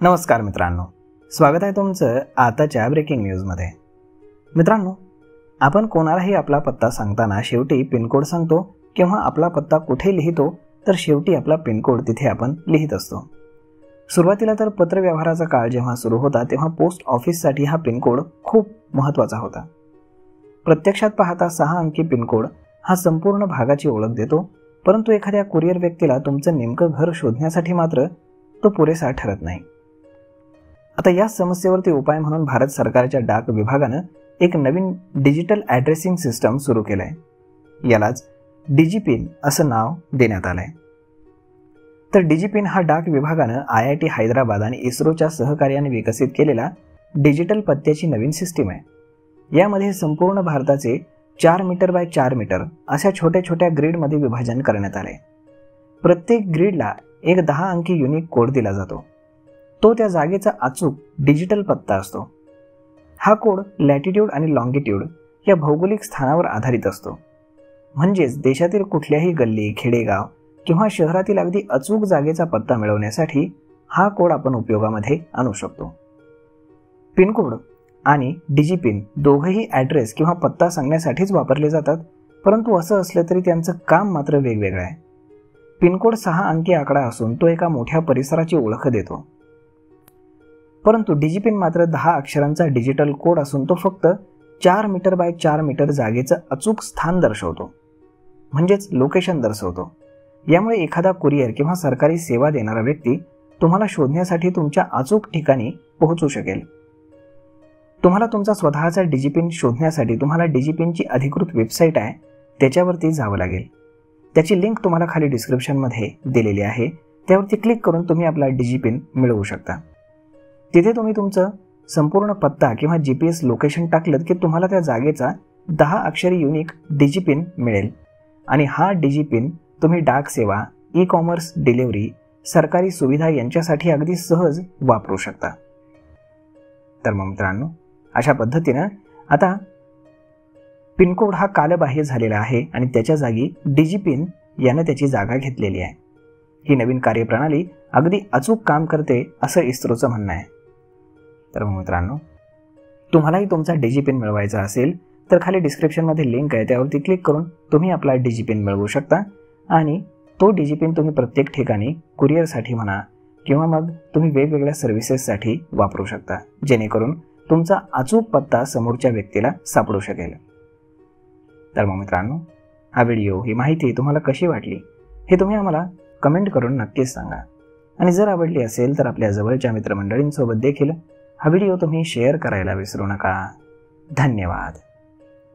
नमस्कार मित्रांनो, स्वागत आहे तुमचं आताच्या ब्रेकिंग न्यूजमध्ये। मित्रांनो, आपण कोणालाही आपला पत्ता सांगताना शेवटी पिनकोड सांगतो किंवा आपला पत्ता कुठे लिहितो तर शेवटी आपला पिनकोड तिथे आपण लिहित असतो। सुरुवातीला तर पत्रव्यवहाराचा काळ जेव्हा सुरू होता तेव्हा पोस्ट ऑफिससाठी हा पिनकोड खूप महत्त्वाचा होता। प्रत्यक्षात पाहता 6 अंकी पिनकोड हा संपूर्ण भागाची ओळख देतो, परंतु एखाद्या कुरिअर व्यक्तीला तुमचं नेमकं घर शोधण्यासाठी मात्र तो पुरेसा ठरत नाही। आता या समस्येवरती उपाय म्हणून भारत सरकारच्या डाक विभागाने एक नवीन डिजिटल ॲड्रेसिंग सिस्टम सुरू केलंय। यालाच डिजिपिन असं नाव देण्यात आलंय। तर डिजिपिन हा डाक विभागाने IIT हैदराबाद आणि इस्रोच्या सहकार्याने विकसित केलेला डिजिटल पत्त्याची नवीन सिस्टीम आहे। यामध्ये संपूर्ण भारताचे 4 मीटर बाय 4 मीटर अशा छोट्या छोट्या ग्रीडमध्ये विभाजन करण्यात आले। प्रत्येक ग्रीडला एक 10 अंकी युनिक कोड दिला जातो। तो त्या जागेचा अचूक डिजिटल पत्ता असतो। हा कोड लॅटिट्यूड आणि लॉंगिट्यूड या भौगोलिक स्थानावर आधारित असतो। म्हणजेच देशातील कुठल्याही गल्ली, खेडेगाव किंवा शहरातील अगदी अचूक जागेचा पत्ता मिळवण्यासाठी हा कोड आपण उपयोगामध्ये आणू शकतो। पिनकोड आणि डिजिपिन दोघेही ॲड्रेस किंवा पत्ता सांगण्यासाठीच वापरले जातात, परंतु असं असलं तरी त्यांचं काम मात्र वेगवेगळं आहे। पिनकोड 6 अंकी आकडा असून तो एका मोठ्या परिसराची ओळख देतो, परंतु डिजिपिन मात्र 10 अक्षरांचा डिजिटल कोड असून तो फक्त 4 मीटर बाय 4 मीटर जागेचं अचूक स्थान दर्शवतो, म्हणजेच लोकेशन दर्शवतो। यामुळे एखादा कुरिअर किंवा सरकारी सेवा देणारा व्यक्ती तुम्हाला शोधण्यासाठी तुमच्या अचूक ठिकाणी पोहोचू शकेल। तुम्हाला तुमचा स्वतःचा डिजिपिन शोधण्यासाठी तुम्हाला डिजिपिनची अधिकृत वेबसाईट आहे त्याच्यावरती जावं लागेल। त्याची लिंक तुम्हाला खाली डिस्क्रिप्शनमध्ये दिलेली आहे, त्यावरती क्लिक करून तुम्ही आपला डिजिपिन मिळवू शकता। तिथे तुम्ही तुमचं संपूर्ण पत्ता किंवा GPS लोकेशन टाकलं की तुम्हाला त्या जागेचा 10 अक्षरी युनिक डिजिपिन मिळेल आणि हा डिजिपिन तुम्ही डाक सेवा, ई-कॉमर्स डिलिव्हरी, सरकारी सुविधा यांच्यासाठी अगदी सहज वापरू शकता। तर मग मित्रांनो, अशा पद्धतीनं आता पिनकोड हा कालबाह्य झालेला आहे आणि त्याच्या जागी डिजिपिन यानं त्याची जागा घेतलेली आहे। ही नवीन कार्यप्रणाली अगदी अचूक काम करते असं इस्रोचं म्हणणं आहे। तर मग मित्रांनो, तुम्हालाही तुमचा डिजिपिन मिळवायचा असेल तर खाली डिस्क्रिप्शनमध्ये लिंक आहे, त्यावरती क्लिक करून तुम्ही आपला डिजिपिन मिळवू शकता आणि तो डिजिपिन तुम्ही प्रत्येक ठिकाणी कुरिअरसाठी म्हणा किंवा मग तुम्ही वेगवेगळ्या सर्व्हिसेससाठी वापरू शकता, जेणेकरून तुमचा अचूक पत्ता समोरच्या व्यक्तीला सापडू शकेल। तर मग मित्रांनो, हा व्हिडिओ, ही माहिती तुम्हाला कशी वाटली हे तुम्ही आम्हाला कमेंट करून नक्कीच सांगा आणि जर आवडली असेल तर आपल्या जवळच्या मित्रमंडळींसोबत देखील हा व्हिडिओ तुम्ही शेअर करायला विसरू नका। धन्यवाद।